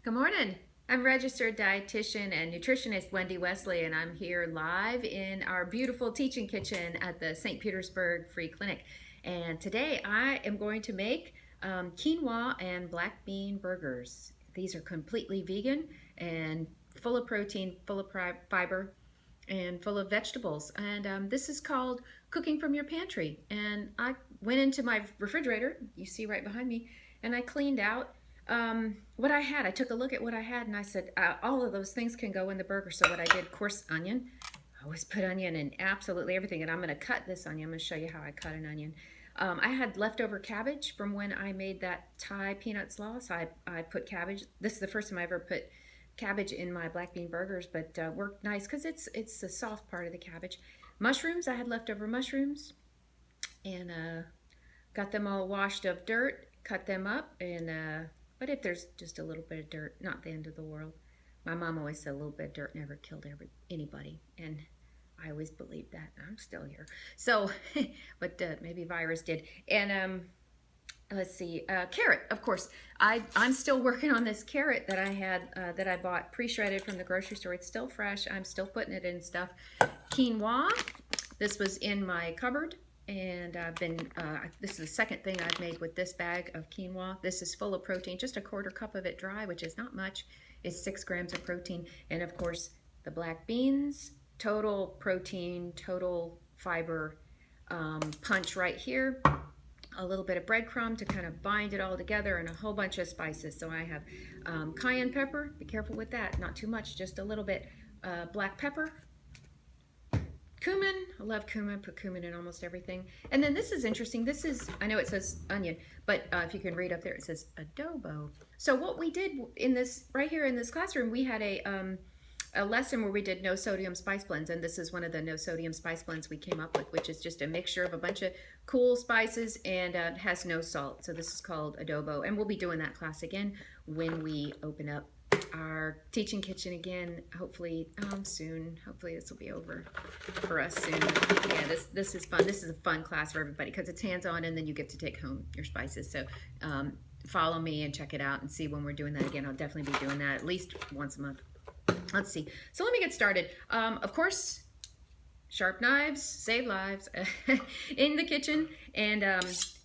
Good morning. I'm registered dietitian and nutritionist Wendy Wesley, and I'm here live in our beautiful teaching kitchen at the St. Petersburg Free Clinic. And today I am going to make quinoa and black bean burgers. These are completely vegan and full of protein, full of fiber, and full of vegetables. And this is called Cooking from Your Pantry. And I went into my refrigerator, you see right behind me, and I cleaned out what I had. I took a look at what I had and I said, all of those things can go in the burger. So what I did, of course, onion. I always put onion in absolutely everything. And I'm going to cut this onion. I'm going to show you how I cut an onion. I had leftover cabbage from when I made that Thai peanut sauce. I put cabbage. This is the first time I ever put cabbage in my black bean burgers, but worked nice because it's the soft part of the cabbage. Mushrooms, I had leftover mushrooms and got them all washed of dirt, cut them up, and but if there's just a little bit of dirt, not the end of the world. My mom always said a little bit of dirt never killed anybody, and I always believed that. I'm still here. So, but maybe virus did. And let's see, carrot, of course. I'm still working on this carrot that I had, that I bought pre-shredded from the grocery store. It's still fresh. I'm still putting it in stuff. Quinoa, this was in my cupboard. And I've been, this is the second thing I've made with this bag of quinoa. This is full of protein, just a quarter cup of it dry, which is not much. It's 6 grams of protein. And of course, the black beans, total protein, total fiber punch right here. A little bit of breadcrumb to kind of bind it all together, and a whole bunch of spices. So I have cayenne pepper. Be careful with that. Not too much, just a little bit. Black pepper. Cumin, I love cumin, put cumin in almost everything. And then this is interesting. This is, I know it says onion, but if you can read up there, it says adobo. So what we did in this, right here in this classroom, we had a lesson where we did no sodium spice blends. And this is one of the no sodium spice blends we came up with, which is just a mixture of a bunch of cool spices and has no salt. So this is called adobo. And we'll be doing that class again when we open up our teaching kitchen again, hopefully soon. Hopefully this will be over for us soon. Yeah, this is fun. This is a fun class for everybody because it's hands-on, and then you get to take home your spices. So follow me and check it out and see when we're doing that again. I'll definitely be doing that at least once a month. Let's see. So let me get started. Of course, sharp knives save lives in the kitchen, and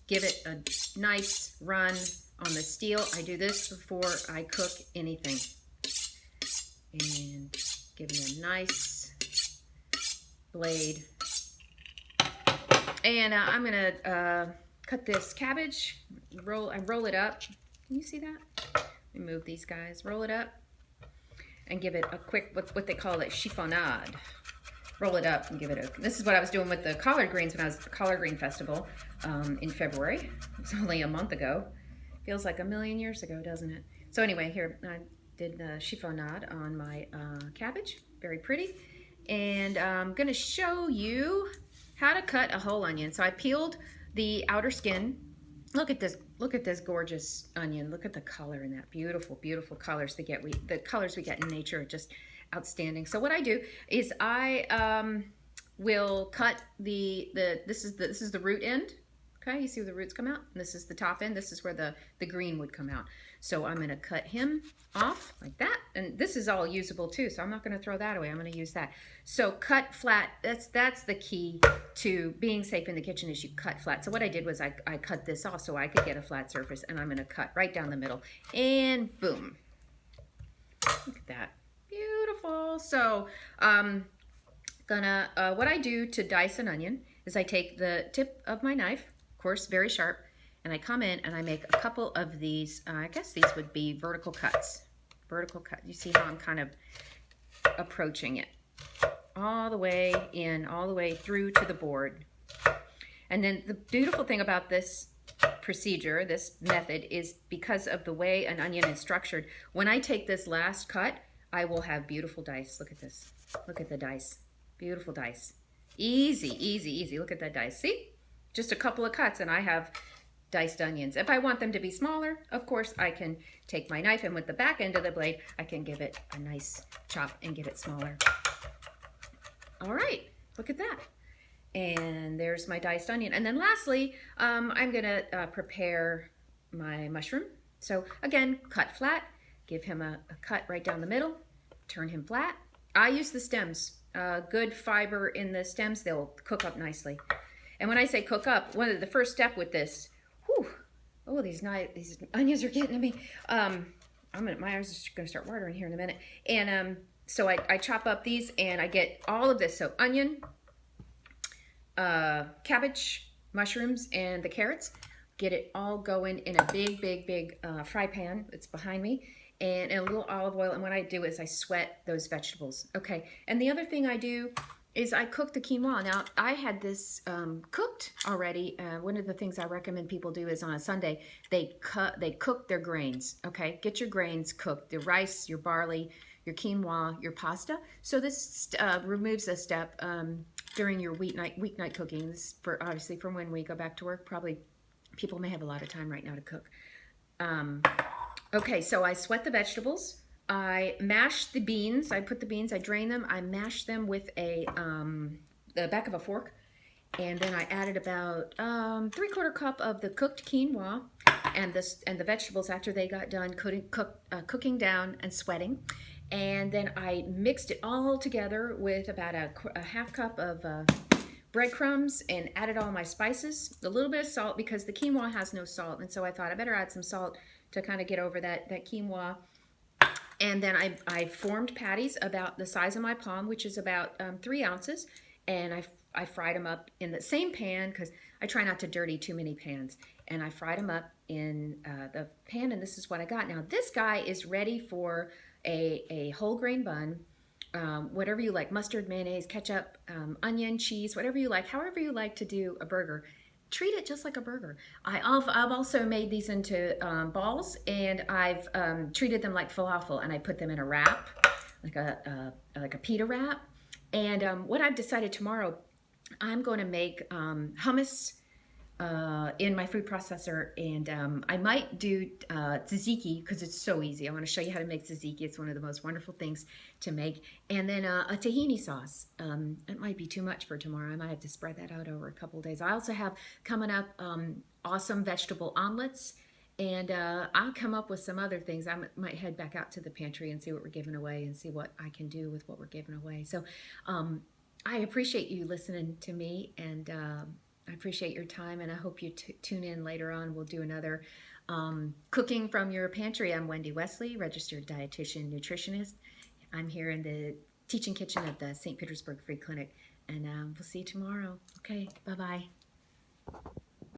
give it a nice run on the steel. I do this before I cook anything. And give me a nice blade. And I'm gonna cut this cabbage, roll it up. Can you see that? Let me move these guys, roll it up, and give it a quick, what they call it, chiffonade. Roll it up and give it a, this is what I was doing with the collard greens when I was at the Collard Green Festival in February. It was only a month ago. Feels like a million years ago, doesn't it? So anyway, here I did the chiffonade on my cabbage. Very pretty. And I'm gonna show you how to cut a whole onion. So I peeled the outer skin. Look at this gorgeous onion. Look at the color in that. Beautiful, beautiful colors the colors we get in nature are just outstanding. So what I do is I will cut this is the root end. Okay, you see where the roots come out? And this is the top end. This is where the green would come out. So I'm going to cut him off like that. And this is all usable too, so I'm not going to throw that away. I'm going to use that. So cut flat. That's the key to being safe in the kitchen, is you cut flat. So what I did was I cut this off so I could get a flat surface, and I'm going to cut right down the middle. And boom. Look at that. Beautiful. So what I do to dice an onion is I take the tip of my knife, of course, very sharp, and I come in and I make a couple of these, I guess these would be vertical cuts. Vertical cut. You see how I'm kind of approaching it. All the way in, all the way through to the board. And then the beautiful thing about this procedure, this method, is because of the way an onion is structured, when I take this last cut, I will have beautiful dice. Look at this. Look at the dice. Beautiful dice. Easy, easy, easy. Look at that dice. See? Just a couple of cuts and I have diced onions. If I want them to be smaller, of course, I can take my knife and with the back end of the blade, I can give it a nice chop and get it smaller. All right, look at that. And there's my diced onion. And then lastly, I'm gonna prepare my mushroom. So again, cut flat, give him a cut right down the middle, turn him flat. I use the stems. Good fiber in the stems, they'll cook up nicely. And when I say cook up, the first step with this, oh, these onions are getting to me. My eyes are just gonna start watering here in a minute. And so I chop up these and I get all of this. So onion, cabbage, mushrooms, and the carrots. Get it all going in a big fry pan. It's behind me. And a little olive oil. And what I do is I sweat those vegetables. Okay. And the other thing I do is I cook the quinoa. Now, I had this cooked already. One of the things I recommend people do is on a Sunday, they cook their grains. Okay. Get your grains cooked. The rice, your barley, your quinoa, your pasta. So this removes a step during your weeknight cooking. This for obviously from when we go back to work. Probably people may have a lot of time right now to cook. Okay, so I sweat the vegetables. I mash the beans. I put the beans, I drain them. I mash them with the back of a fork. And then I added about 3/4 cup of the cooked quinoa and the vegetables after they got done cooking down and sweating. And then I mixed it all together with about a 1/2 cup of breadcrumbs and added all my spices, a little bit of salt because the quinoa has no salt. And so I thought I better add some salt to kind of get over that quinoa. And then I formed patties about the size of my palm, which is about 3 ounces. And I fried them up in the same pan because I try not to dirty too many pans. And I fried them up in the pan, and this is what I got. Now, this guy is ready for a whole grain bun. Whatever you like, mustard, mayonnaise, ketchup, onion, cheese, whatever you like, however you like to do a burger. Treat it just like a burger. I've also made these into balls, and I've treated them like falafel, and I put them in a wrap, like a pita wrap. And what I've decided tomorrow, I'm going to make hummus in my food processor, and I might do tzatziki because it's so easy. I want to show you how to make tzatziki. It's one of the most wonderful things to make. And then a tahini sauce. It might be too much for tomorrow. I might have to spread that out over a couple of days. I also have coming up awesome vegetable omelets, and I'll come up with some other things. I might head back out to the pantry and see what we're giving away and see what I can do with what we're giving away. So I appreciate you listening to me, and I appreciate your time, and I hope you tune in later on. We'll do another cooking from your pantry. I'm Wendy Wesley, registered dietitian, nutritionist. I'm here in the teaching kitchen of the St. Petersburg Free Clinic, and we'll see you tomorrow. Okay, bye-bye.